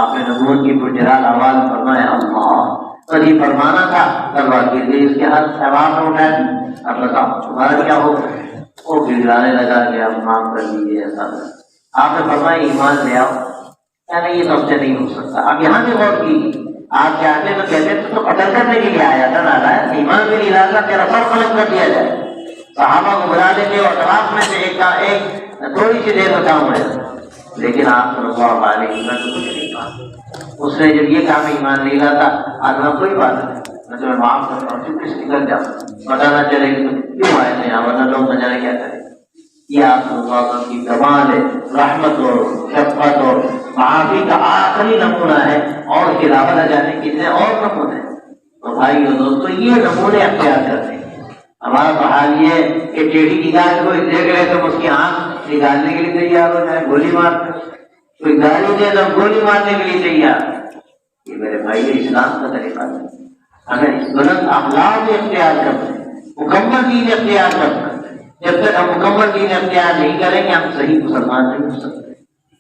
آپ نے نبوت کی پرجلال آواز فرمایا اللہ، اور یہ فرمانا تھا، تلوار گر گئی اس کے ہاتھ سے، آپ نے اٹھایا، اب بتاؤ تمہارا کیا ہوگا؟ وہ گڑگڑانے لگا کہ اب معاف کر دیجیے ایسا۔ آپ نے فرمایا ایمان لے آؤ، کیا نہیں یہ تو ہم سے نہیں ہو سکتا۔ اب یہاں بھی غور کیجیے، آپ چاہتے تو کہتے تو قتل کرنے کے لیے آیا تھا نا، ایمان کے لیے ارادہ تیرا سر قلم کر دیا جائے، صحابہ کو بلا دیتے اور طرف میں سے ایک تھوڑی سی دیر بتاؤں میں، لیکن آپ صلی اللہ علیہ وسلم کچھ نہیں کہا۔ اس نے جب یہ کہا میں ایمان نہیں لاتا، آدمی کوئی بات نہیں، میں تمہیں معاف کرتا ہوں، چپ سے نکل جاؤ، پتہ نہ چلے کہ تم کیوں آئے تھے، ورنہ لوگ نہ جانے کیا کریں۔ یہ آپ صلی اللہ علیہ وسلم کی کمال ہے، رحمت اور شفقت اور معافی کا آخری نمونہ ہے، اور اس کے علاوہ نہ جانے کتنے اور نمونے۔ تو بھائی اور دوستو یہ نمونے اختیار کرتے ہیں۔ ہمارا تو حال یہ ہے کہ ٹیڑھی نگاہ کوئی دیکھ رہے تو اس کی آنکھ نکالنے کے لیے تیار ہو جائے، گولی مار، کوئی گالی دے تو گولی مارنے کے لیے تیار۔ یہ میرے بھائی اسلام کا طریقہ ہے، ہمیں بلند اخلاق بھی اختیار کرتے ہیں، مکمل دین اختیار کرتے ہیں۔ جب تک ہم مکمل دین اختیار نہیں کریں گے ہم صحیح مسلمان نہیں ہو سکتے۔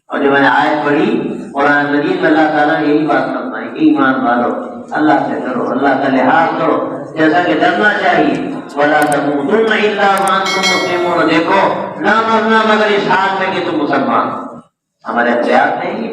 اور جو میں نے آیت پڑھی قرآن مجید میں، اللہ تعالیٰ نے یہی بات فرمائی کہ ایمان والو اللہ سے ڈرو، اللہ کا لحاظ کرو جیسا کہ ڈرنا چاہیے۔ وَلَا تَمُوتُنَّ إِلَّا وَأَنْتُمْ مُسْلِمُونَ، دیکھو نہ مرنا مگر اس حال میں کہ تم مسلمان۔ ہمارے اختیار نہیں ہے،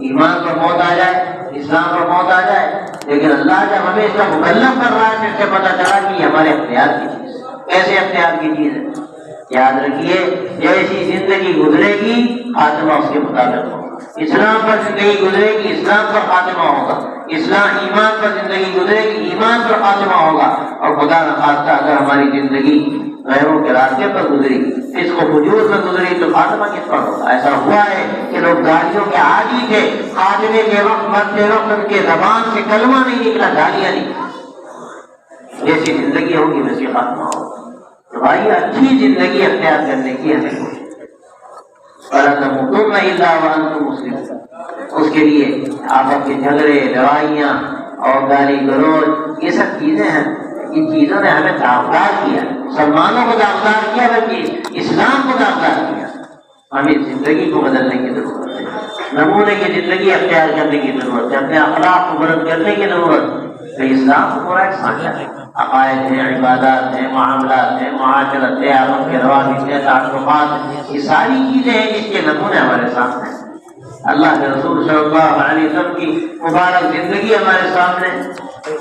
ایمان پر موت آ جائے، اسلام پر موت آ جائے، لیکن اللہ جب ہمیں اس کا مکلف کر رہا ہے پھر سے پتہ چلا کہ یہ ہمارے اختیار کی چیز ہے۔ کیسے اختیار کی چیز ہے؟ یاد رکھیے جیسی زندگی گزرے گی خاتمہ اس کے مطابق ہوگا۔ اسلام پر زندگی گزرے گی اسلام پر خاتمہ ہوگا، اسلام ایمان پر زندگی گزرے گی ایمان پر خاتمہ ہوگا۔ اور خدا نخواستہ اگر ہماری زندگی غیروں کے راستے پر گزری، اس کو فجور میں گزری تو خاتمہ کس پر ہوگا؟ ایسا ہوا ہے کہ لوگ گالیوں کے عادی تھے، خاتمے کے وقت مرتے وقت ان کے زبان سے کلمہ نہیں نکلا، گالیاں نہیں۔ جیسی زندگی ہوگی ویسی خاتمہ ہوگا۔ تو بھائی اچھی زندگی اختیار کرنے کی ہمیں کوشش تم الا وانتم مسلمون۔ اس کے لیے آپس کے جھگڑے، لڑائیاں اور گالی گلوچ یہ سب چیزیں ہیں، ان چیزوں نے ہمیں داغدار کیا، مسلمانوں کو داغدار کیا، بلکہ اسلام کو داغدار کیا۔ ہمیں زندگی کو بدلنے کی ضرورت ہے، نمونے کی زندگی اختیار کرنے کی ضرورت ہے، اپنے اخلاق کو بلند کرنے کی ضرورت ہے۔ تو اسلام کو پورا ایک سانچہ ہے، عقائد ہیں، عبادات ہیں، معاملات ہیں، معاشرت ہے، آپس کے روابط ہیں، تعلقات ہیں، یہ ساری چیزیں ہیں جس کے نمونے ہمارے سامنے ہیں۔ اللہ کے رسول صلی اللہ علیہ وسلم کی مبارک زندگی ہمارے سامنے،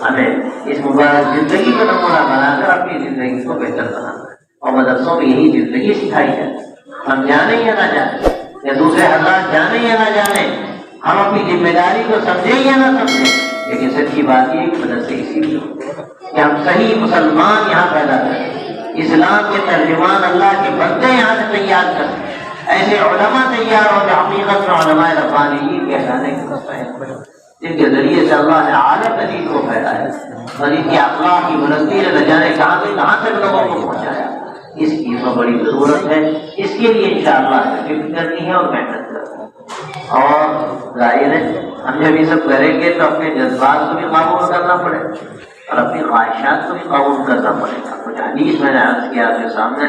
ہمیں اس مبارک زندگی کو نمونہ بنا کر اپنی زندگی کو بہتر بنانا ہے۔ اور مدرسوں میں یہی زندگی سکھائی جائے، ہم جانیں یا نہ جانیں، یا دوسرے حضرات جانیں یا نہ جانیں، ہم اپنی ذمہ داری کو سمجھیں یا نہ سمجھیں، لیکن سچی بات یہ کہ مدرسے اسی لیے کہ ہم صحیح مسلمان یہاں پیدا کریں، اسلام کے ترجمان اللہ کے بندے یہاں سے تیار کریں، ایسے علماء تیار ہو جو حقیقت میں علماء ربانیین کہلانے کے مستحق، جن کے ذریعے سے اللہ نے عالم دین کو پھیلایا اور ان کی اخلاق کی بلندی نے نہ جانے کہاں سے کہاں تک لوگوں کو پہنچایا۔ اس کی تو بڑی ضرورت ہے، اس کے لیے انشاءاللہ فکر کرنی ہے اور محنت کرنی ہے۔ اور ظاہر ہے ہم جب یہ سب کریں گے تو اپنے جذبات کو بھی قابو کرنا پڑے اور اپنی خواہشات کو بھی قابو کرنا پڑے گا۔ کچھ حدیث میں نے عرض کیا آپ کے سامنے،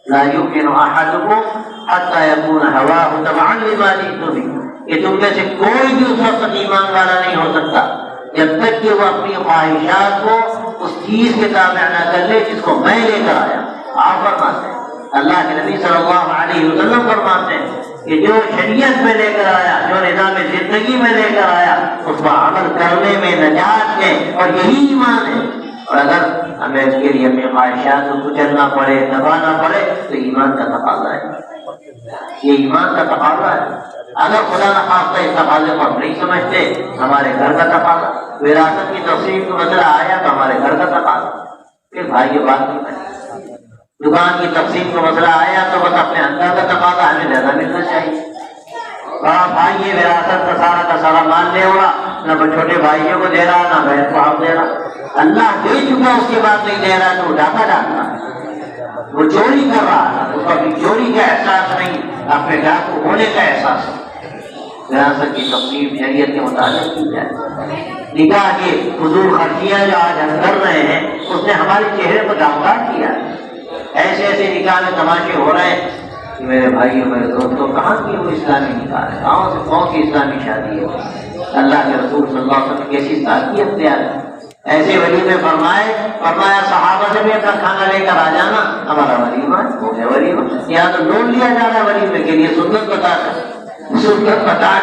لا يؤمن احدكم حتى يكون هواه تبعا لما جئت به، کہ تم میں سے کوئی بھی اس وقت ایمان والا نہیں ہو سکتا جب تک کہ وہ اپنی خواہشات کو اس چیز کے تابع نہ کر لے جس کو میں لے کر آیا۔ آپ فرماتے ہیں، اللہ کے نبی صلی اللہ علیہ وسلم فرماتے ہیں کہ جو شریعت میں لے کر آیا، جو نظام زندگی میں لے کر آیا، اس پر عمل کرنے میں نجات ہے، اور یہی ایمان ہے۔ اور اگر ہمیں اس کے لیے اپنی خواہشات کو کچلنا پڑے، دبانا پڑے، تو ایمان کا تقاضا ہے، یہ ایمان کا تقاضا ہے۔ اگر خدا نخواستہ اس تقاضے کو ہم نہیں سمجھتے، ہمارے گھر کا تقاضا، وراثت کی تقسیم کا مسئلہ آیا تو ہمارے گھر کا تقاضا، پھر بھائی یہ بات نہیں بنی۔ دکان کی تقسیم کا مسئلہ آیا تو بس اپنے اندر کا تقاضا ہمیں زیادہ ملنا چاہیے۔ بھائی یہ وراثت کا سارا مال لے ہوا، نہ چھوٹے بھائیوں کو دے رہا، نہ بہن کو ہم دے رہا۔ اللہ دے چکا اس کے بعد نہیں دے رہا تو ڈاکہ ڈالتا ہے، وہ چوری کر رہا ہے، اس کو اپنی چوری کا احساس نہیں، اپنے ڈاکو ہونے کا احساس ہے۔ وراثت کی تقسیم شریعت کے مطابق کی جائے۔ نکاح کے فضول خرچیاں جو آج ہم کر رہے ہیں اس نے ہمارے چہرے کو داغدار کیا ہے۔ ایسے ایسے نکاح میں تماشے ہو رہے ہیں کہ میرے بھائیوں میرے دوستوں کہاں کی وہ اسلامی نکاح ہے، کہاں سے کون سی اسلامی شادی ہے؟ اللہ کے رسول صلی اللہ علیہ وسلم کیسی سادگی اختیار ہے، ایسے ولیمے فرمایا صحابہ سے بھی اپنا کھانا لے کر آ جانا، ہمارا ولیمہ ہو گیا ولیمہ، یہاں تو لون لیا جا رہا ہے ولیمے کے لیے، سنت بتا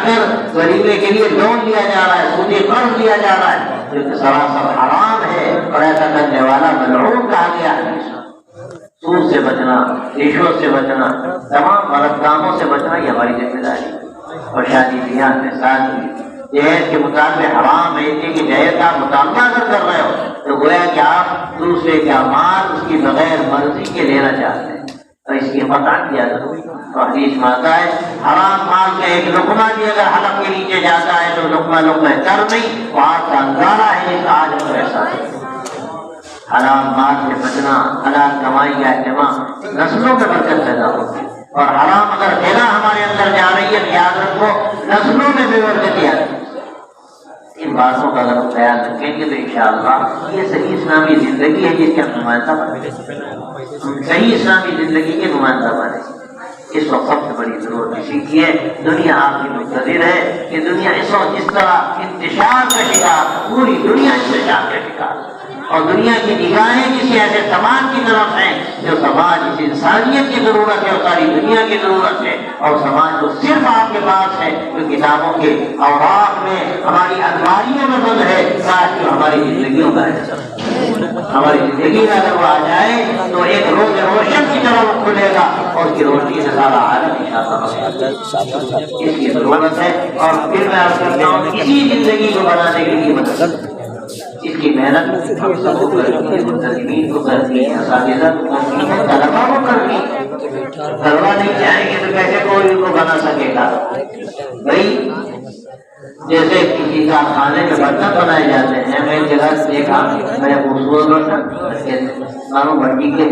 کر ولیمے کے لیے لون لیا جا رہا ہے، سودی قرض لیا جا رہا ہے، جو کہ سراسر حرام ہے، اور ایسا کرنے والا ملعون کہا گیا ہے۔ سود سے بچنا، رشوت سے بچنا، تمام غلط کاموں سے بچنا یہ ہماری ذمہ داری ہے۔ اور شادی بیاہ میں ساتھ ہی جہیز کے مطابق حرام ہے کہ جہیز کا مطالبہ اگر کر رہے ہو تو گویا کہ آپ دوسرے کا مال اس کی بغیر مرضی کے لینا چاہتے ہیں، تو اس کی قطع کیا ضروری ہے۔ تو حدیث میں آتا ہے حرام مال کا ایک لقمہ بھی اگر حلق کے نیچے جاتا ہے تو لقمہ کر نہیں، وہ آپ کا اندازہ ہے کہ آج ہم ایسا ہے۔ حرام مال سے بچنا، حلال کمائی کا اہتمام، نسلوں میں برکت پیدا ہوتی ہے، اور حرام اگر غنا ہمارے اندر جا رہی ہے یاد رکھو نسلوں میں بے برکتی آتی ہے۔ ان باتوں کا اگر ہم خیال رکھیں گے تو انشاءاللہ یہ صحیح اسلامی زندگی ہے جس کے ہم نمائندہ بنے، صحیح اسلامی زندگی کے نمائندہ بنے۔ اس وقت سب سے بڑی ضرورت اسی کی ہے، دنیا آپ کی منتظر ہے کہ دنیا اس وقت جس طرح انتشار کا شکار، پوری دنیا انتشار کا شکار، اور دنیا کی نگاہیں کسی ایسے سماج کی طرف ہیں جو سماج اس انسانیت کی ضرورت ہے اور ساری دنیا کی ضرورت ہے، اور سماج تو صرف آپ کے پاس ہے جو کتابوں کے اوراق میں ہماری الماریوں میں بند ہے، کاش جو ہماری زندگیوں کا ہے۔ ہماری زندگی میں اگر وہ آ جائے تو ایک روز روشن کی طرح وہ کھلے گا، اور اس کی روشنی سے سارا عالم انشاءاللہ اس کی ضرورت ہے۔ اور پھر میں آپ کرتا ہوں اسی زندگی کو بنانے کے لیے مدد، اس کی محنت ہم سب کو کرنی ہے، منتظمین کو کرنی ہے، اساتذہ کو کرنی ہے، طلبا کو کرنی ہے۔ طلبا نہیں جائیں گے تو کیسے کوئی ان کو بنا سکے گا؟ بھائی جیسے کسی کارخانے میں برتن بنائے جاتے ہیں، میں ایک جگہ دیکھا میں خوبصورت برتن مانو مٹی کے،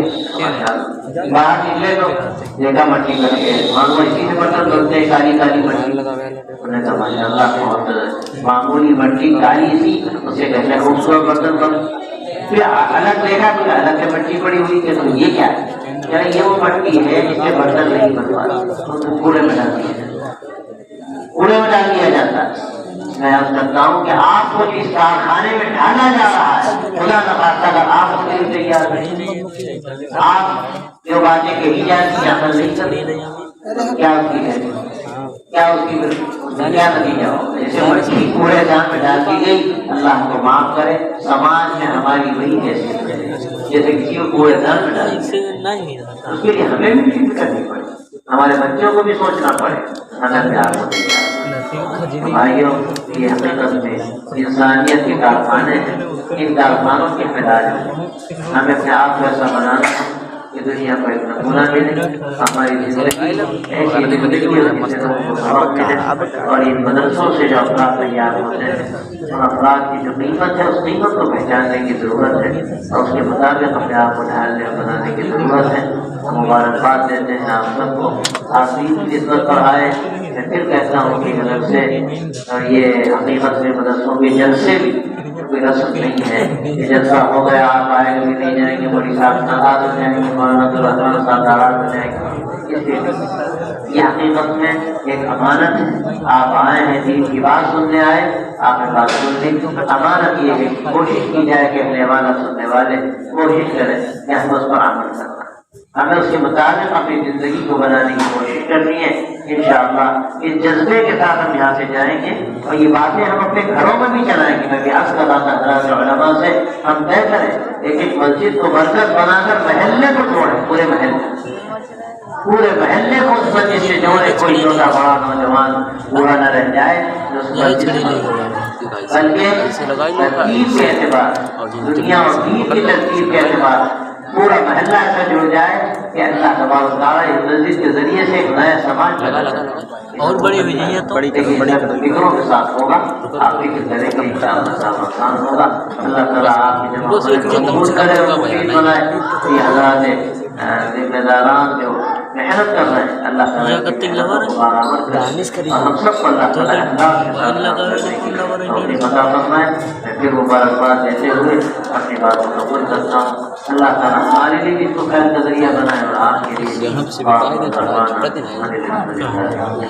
باہر نکلے تو دیکھا مٹی کر کے، مانو اسی سے برتن بنتے ہیں، کالی کالی مٹی۔ انہوں نے کہا ماشاء اللہ بہت معمولی مٹی کالی سی، اسے کہتے خوبصورت برتن بن۔ پھر الگ دیکھا پھر الگ سے مٹی پڑی ہوئی کہ تو یہ کیا ہے؟ کیا یہ وہ مٹی ہے جس سے برتن نہیں بنواتے، کوڑے میں ڈال دیا جاتا ہے، کوڑے میں ڈال دیا جاتا ہے۔ میں عرض کرتا ہوں کہ آپ کو جس کارخانے میں ڈالا جا رہا ہے، خدا نہ خواستہ اگر آپ اس کے لیے تیار نہیں، آپ جو باتیں کہی جاتی ہیں عمل نہیں کرتے، کیا اس کی ہے، کیا اس کی کیا نتیجہ ہوگا؟ جیسے مٹی کوڑے دان میں ڈال دی گئی، اللہ کو معاف کرے، سماج میں ہماری وہی حیثیت ہے جیسے کسی کو کوڑے دان میں ڈال دی، اس کے لیے ہمیں بھی فکر کرنی پڑے، ہمارے بچوں کو بھی سوچنا پڑے، ہمیں پیار کو تیار۔ بھائیوں یہ حقیقت میں انسانیت کے کارخانے ہیں، ان کارخانوں کی خدمت ہے، ہمیں اپنے آپ کو ایسا بنانا کہ دنیا کو ایک نمونہ ملے، ہماری زندگی ایسی زندگی ہو جس سے لوگوں کو سبق ملے، اور ان مدرسوں سے جو افراد تیار ہوتے ہیں ان افراد کی جو قیمت ہے اس قیمت کو پہچاننے کی ضرورت ہے، اور اس کے مطابق اپنے آپ کو ڈھالنے اور بنانے کی ضرورت ہے۔ مبارکباد دیتے ہیں آپ سب کو، آپ بھی خدمت پر آئے۔ میں پھر کہتا ہوں کہ مدرسے اور یہ حقیقت میں مدرسوں کے جلسے بھی کوئی رسم نہیں ہے، یہ جلسہ ہو گیا آپ آئے بھی نہیں جائیں گے، مولوی صاحب ناراض ہو جائیں گے، مولانا عبدالرحمان صاحب ناراض ہو جائیں گے، اس لیے یہ حقیقت میں ایک امانت ہے۔ آپ آئے ہیں دین کی بات سننے آئے، آپ نے بات سن لی، امانت یہ ہے کہ کوشش کی جائے کہ اپنے والا سننے والے کوشش کریں کہ ہم اس پر عمل کرنا، ہمیں اس کے مطابق اپنی زندگی کو بنانے کی کوشش کرنی ہے۔ انشاءاللہ اس جذبے کے ساتھ ہم یہاں سے جائیں گے، اور یہ باتیں ہم اپنے گھروں میں بھی چلائیں گے۔ میں بھی عرض کر رہا تھا حضرات علماء سے، ہم طے کریں ایک مسجد کو مرکز بنا کر محلے کو چھوڑیں، پورے محلے کو اس مسجد سے جوڑے، کوئی چھوٹا بڑا نوجوان بوڑھا نہ رہ جائے اس مسجد میں، بلکہ ترتیب کے اعتبار، دنیا اور دین کی ترتیب کے اعتبار پورا محلہ ایسا جڑ جائے کہ اللہ تبارک و تعالیٰ اس مسجد کے ذریعے سے ایک نیا سماج اور بڑی ہوئی ہے تو فکروں کے ساتھ ہوگا، آپ فکر کریں گے انشاءاللہ کام آسان ہوگا۔ اللہ تعالیٰ آپ کی جماعت کو قبول کرے اور مفید بنائے۔ یہ حضرات ذمہ داران جو محنت کر رہے ہیں، اللہ تعالیٰ یہ کرتے ہیں لور اور ہم سب کو اللہ تعالیٰ اپنی عطا فرمائے۔ میں پھر مبارکباد دیتے ہوئے اپنی بات کو قبول کرتا ہوں۔ اللہ تعالیٰ ہمارے لیے بھی اس کو خیر کا ذریعہ بنائے اور آپ کے لیے بھی۔